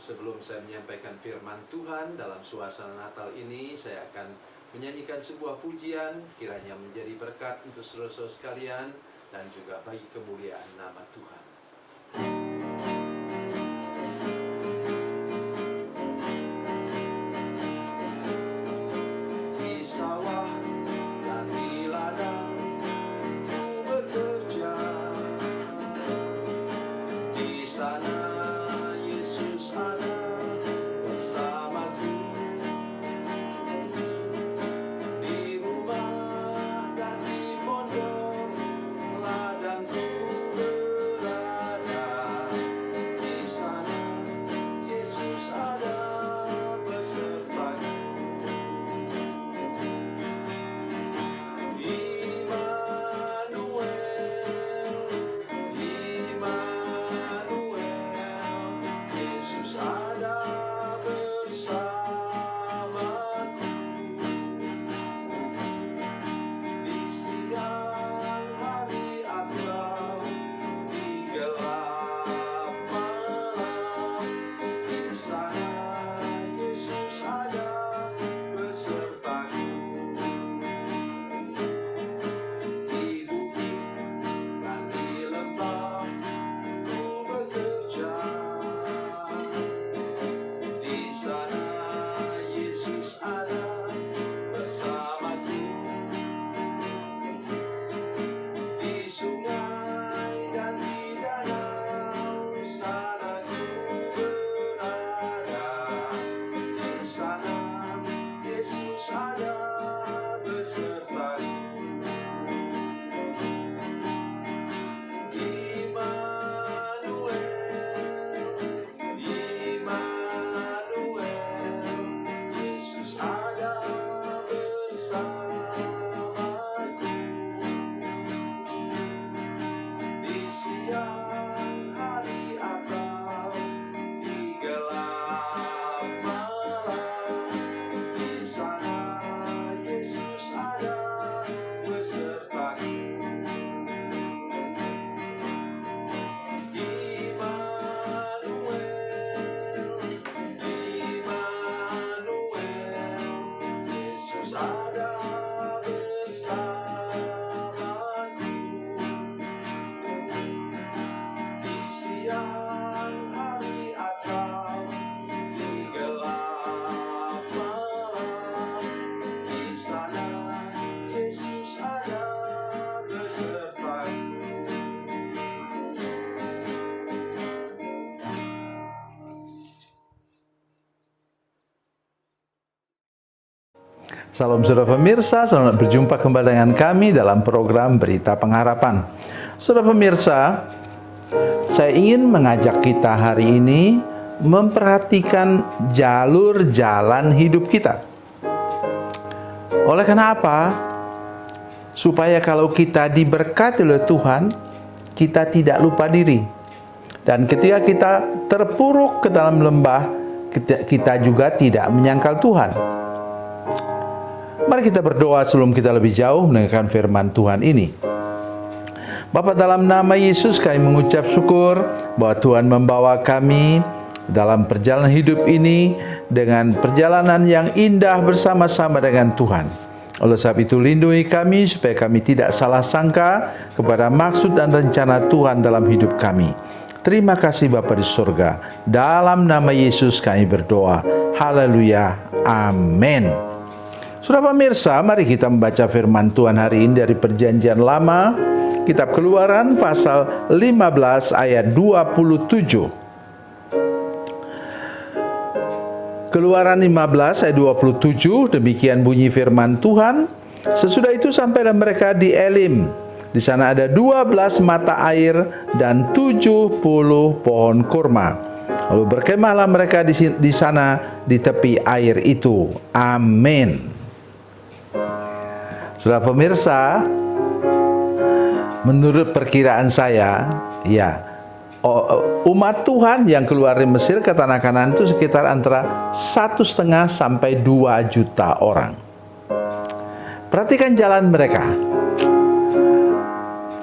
Sebelum saya menyampaikan firman Tuhan dalam suasana Natal ini, saya akan menyanyikan sebuah pujian, kiranya menjadi berkat untuk saudara-saudara sekalian dan juga bagi kemuliaan nama Tuhan. Di sawah dan di ladang ku bekerja, di sana Yesus ada bersamaku. Di rumah dan di pondok ladangku berada, di sana Yesus ada besertaku. Yesus ada bersamaku. Di siang hari atau di gelap malam, di sana Yesus ada besertaku. Di bukit dan di lembah ku bekerja, di sana Yesus ada bersamaku. Di sungai dan di danau sana ku berada, di sana Yesus ada besertaku. Yesus ada bersamaku. Di siang hari atau di gelap malam, di sana Yesus ada besertaku. Yesus ada bersamaku. Di siang hari atau di gelap malam, di sana Yesus ada besertaku. Salam saudara pemirsa, selamat berjumpa kembali dengan kami dalam program Berita Pengharapan. Saudara pemirsa, saya ingin mengajak kita hari ini memperhatikan jalur jalan hidup kita. Oleh karena apa? Supaya kalau kita diberkati oleh Tuhan, kita tidak lupa diri. Dan ketika kita terpuruk ke dalam lembah, kita juga tidak menyangkal Tuhan. Mari kita berdoa sebelum kita lebih jauh mendengarkan firman Tuhan ini. Bapa, dalam nama Yesus kami mengucap syukur bahwa Tuhan membawa kami dalam perjalanan hidup ini dengan perjalanan yang indah bersama-sama dengan Tuhan. Oleh sebab itu lindungi kami supaya kami tidak salah sangka kepada maksud dan rencana Tuhan dalam hidup kami. Terima kasih Bapa di surga. Dalam nama Yesus kami berdoa. Haleluya. Amin. Saudara pemirsa, mari kita membaca firman Tuhan hari ini dari Perjanjian Lama, Kitab Keluaran pasal 15 ayat 27. Keluaran 15 ayat 27, demikian bunyi firman Tuhan. Sesudah itu sampailah mereka di Elim. Di sana ada 12 mata air dan 70 pohon kurma. Lalu berkemahlah mereka di sana di tepi air itu. Amin. Saudara pemirsa, menurut perkiraan saya, umat Tuhan yang keluar dari Mesir ke tanah Kanaan itu sekitar antara 1,5 sampai 2 juta orang. Perhatikan jalan mereka.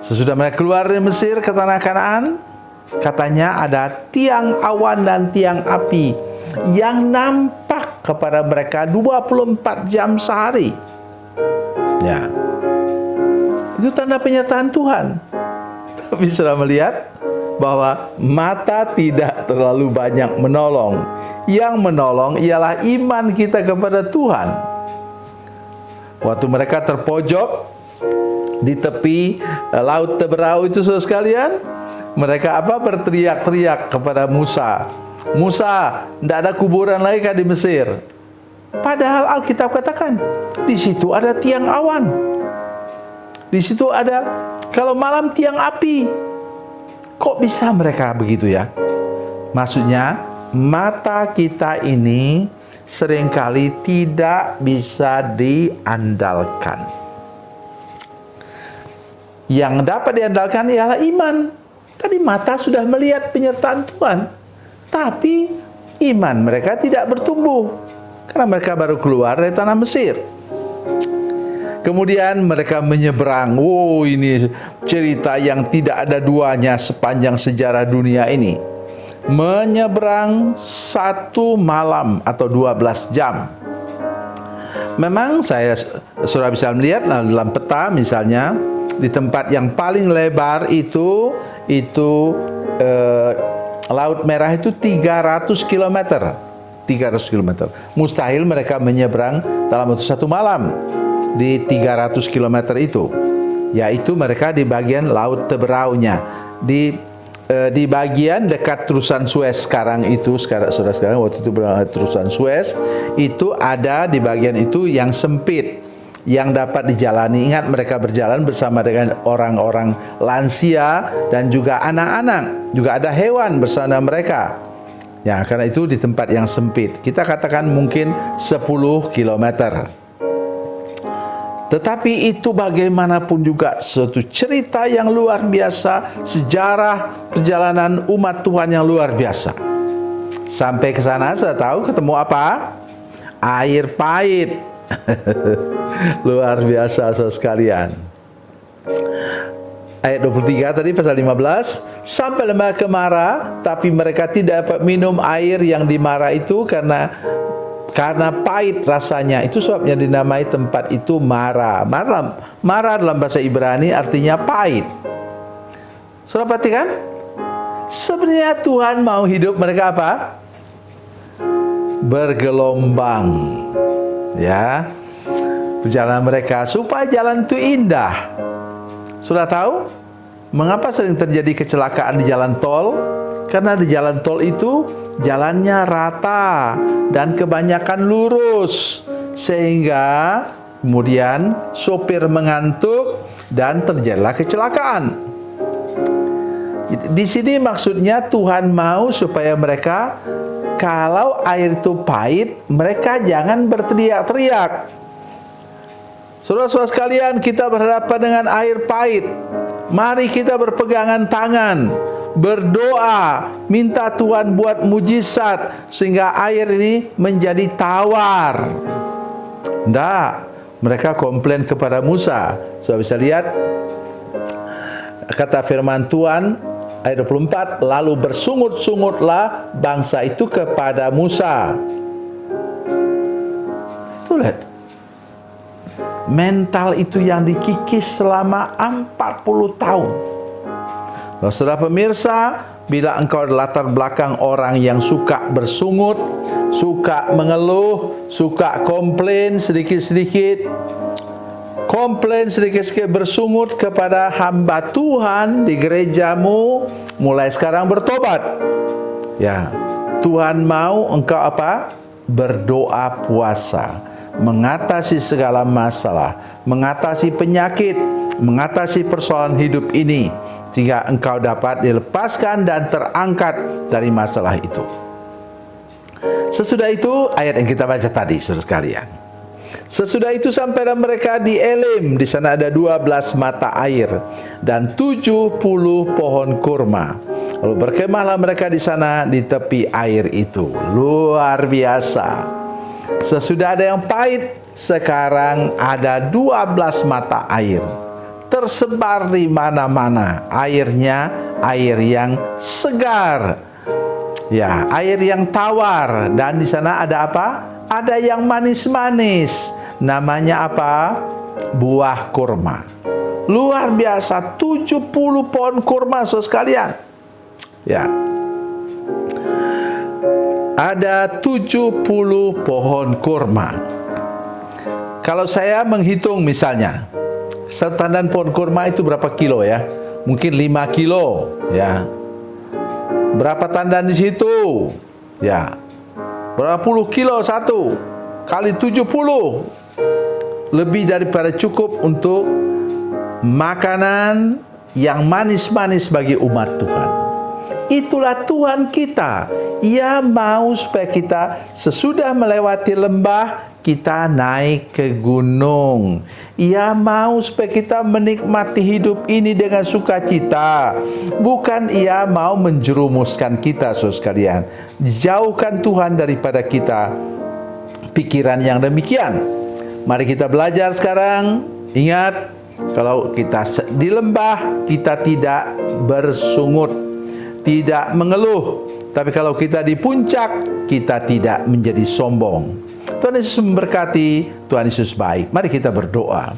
Sesudah mereka keluar dari Mesir ke tanah Kanaan, katanya ada tiang awan dan tiang api yang nampak kepada mereka 24 jam sehari. Ya, itu tanda penyertaan Tuhan. Tapi sudah melihat bahwa mata tidak terlalu banyak menolong. Yang menolong ialah iman kita kepada Tuhan. Waktu mereka terpojok di tepi laut Teberau itu, saudara sekalian, mereka berteriak-teriak kepada Musa. Musa, tidak ada kuburan lagi di Mesir. Padahal Alkitab katakan di situ ada tiang awan, di situ ada kalau malam tiang api. Kok bisa mereka begitu ya? Maksudnya mata kita ini seringkali tidak bisa diandalkan. Yang dapat diandalkan ialah iman. Tadi mata sudah melihat penyertaan Tuhan, tapi iman mereka tidak bertumbuh karena mereka baru keluar dari tanah Mesir. Kemudian mereka menyeberang. Oh, ini cerita yang tidak ada duanya sepanjang sejarah dunia ini. Menyeberang 1 malam atau 12 jam. Memang sudah bisa melihat dalam peta, misalnya di tempat yang paling lebar itu Laut Merah itu 300 km. 300 km. Mustahil mereka menyeberang dalam waktu 1 malam di 300 km itu. Yaitu mereka di bagian Laut Teberaunya. Di bagian dekat Terusan Suez sekarang waktu itu Terusan Suez itu ada di bagian itu yang sempit, yang dapat dijalani. Ingat, mereka berjalan bersama dengan orang-orang lansia dan juga anak-anak, juga ada hewan bersama mereka. Ya, karena itu di tempat yang sempit. Kita katakan mungkin 10 km. Tetapi itu bagaimanapun juga suatu cerita yang luar biasa, sejarah perjalanan umat Tuhan yang luar biasa. Sampai ke sana saya tahu ketemu apa? Air pahit. Luar biasa saudara sekalian. Ayat 23 tadi pasal 15, sampai mereka Mara, tapi mereka tidak dapat minum air yang di Mara itu karena pahit rasanya. Itu sebabnya dinamai tempat itu Mara. Mara dalam bahasa Ibrani artinya pahit. Saudara perhatikan? Sebenarnya Tuhan mau hidup mereka apa? Bergelombang. Ya. Perjalanan mereka supaya jalan itu indah. Sudah tahu mengapa sering terjadi kecelakaan di jalan tol? Karena di jalan tol itu jalannya rata dan kebanyakan lurus, sehingga kemudian sopir mengantuk dan terjadilah kecelakaan. Di sini maksudnya Tuhan mau supaya mereka, kalau air itu pahit, mereka jangan berteriak-teriak. Saudara-saudara sekalian, kita berhadapan dengan air pahit. Mari kita berpegangan tangan, berdoa, minta Tuhan buat mujizat sehingga air ini menjadi tawar. Tidak, mereka komplain kepada Musa. Sudah bisa lihat kata firman Tuhan ayat 24, lalu bersungut-sungutlah bangsa itu kepada Musa. Tuh lihat, mental itu yang dikikis selama 40 tahun. Nah, saudara pemirsa, bila engkau latar belakang orang yang suka bersungut, suka mengeluh, suka komplain sedikit-sedikit, bersungut kepada hamba Tuhan di gerejamu, mulai sekarang bertobat. Ya, Tuhan mau engkau apa? Berdoa puasa, mengatasi segala masalah, mengatasi penyakit, mengatasi persoalan hidup ini, sehingga engkau dapat dilepaskan dan terangkat dari masalah itu. Sesudah itu, ayat yang kita baca tadi, saudara sekalian. Sesudah itu sampailah mereka di Elim. Di sana ada 12 mata air dan 70 pohon kurma. Lalu berkemahlah mereka di sana di tepi air itu. Luar biasa. Sesudah ada yang pahit, sekarang ada 12 mata air tersebar di mana-mana. Airnya air yang segar. Ya, air yang tawar, dan di sana ada apa? Ada yang manis-manis. Namanya apa? Buah kurma. Luar biasa, 70 pohon kurma saudara sekalian. Ya. Ada 70 pohon kurma. Kalau saya menghitung misalnya, satu tandan pohon kurma itu berapa kilo ya? Mungkin 5 kilo ya. Berapa tandan di situ? Ya. Berapa puluh kilo satu? Kali 70. Lebih daripada cukup untuk makanan yang manis-manis bagi umat Tuhan. Itulah Tuhan kita. Ia mau supaya kita sesudah melewati lembah, kita naik ke gunung. Ia mau supaya kita menikmati hidup ini dengan sukacita. Bukan Ia mau menjerumuskan kita, saudara sekalian. Jauhkan Tuhan daripada kita pikiran yang demikian. Mari kita belajar sekarang. Ingat, kalau kita di lembah, kita tidak bersungut, tidak mengeluh. Tapi kalau kita di puncak, kita tidak menjadi sombong. Tuhan Yesus memberkati, Tuhan Yesus baik. Mari kita berdoa.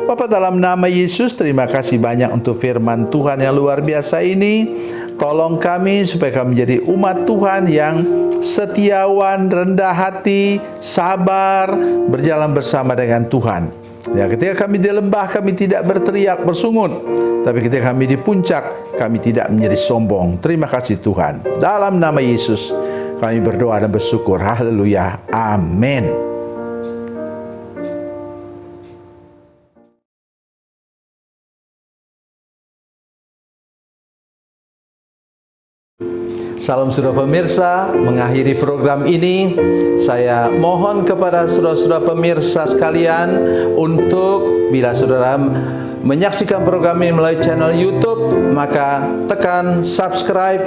Bapa, dalam nama Yesus, terima kasih banyak untuk firman Tuhan yang luar biasa ini. Tolong kami supaya kami menjadi umat Tuhan yang setiawan, rendah hati, sabar, berjalan bersama dengan Tuhan. Ya, ketika kami di lembah, kami tidak berteriak, bersungut. Tapi ketika kami di puncak, kami tidak menjadi sombong. Terima kasih Tuhan. Dalam nama Yesus, kami berdoa dan bersyukur. Haleluya. Amin. Salam saudara pemirsa, mengakhiri program ini, saya mohon kepada saudara-saudara pemirsa sekalian untuk bila saudara menyaksikan program ini melalui channel YouTube, maka tekan subscribe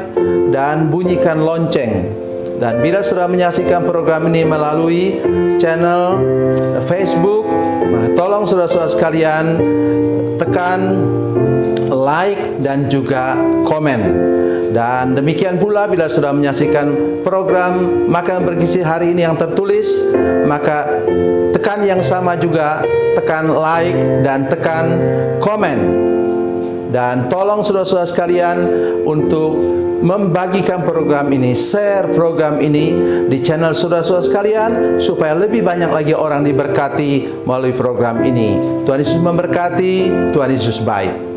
dan bunyikan lonceng. Dan bila saudara menyaksikan program ini melalui channel Facebook, maka tolong saudara-saudara sekalian tekan like dan juga komen. Dan demikian pula bila sudah menyaksikan program Makanan Bergizi hari ini yang tertulis, maka tekan yang sama juga, tekan like dan tekan komen. Dan tolong saudara-saudara sekalian untuk membagikan program ini, share program ini di channel saudara-saudara sekalian, supaya lebih banyak lagi orang diberkati melalui program ini. Tuhan Yesus memberkati, Tuhan Yesus baik.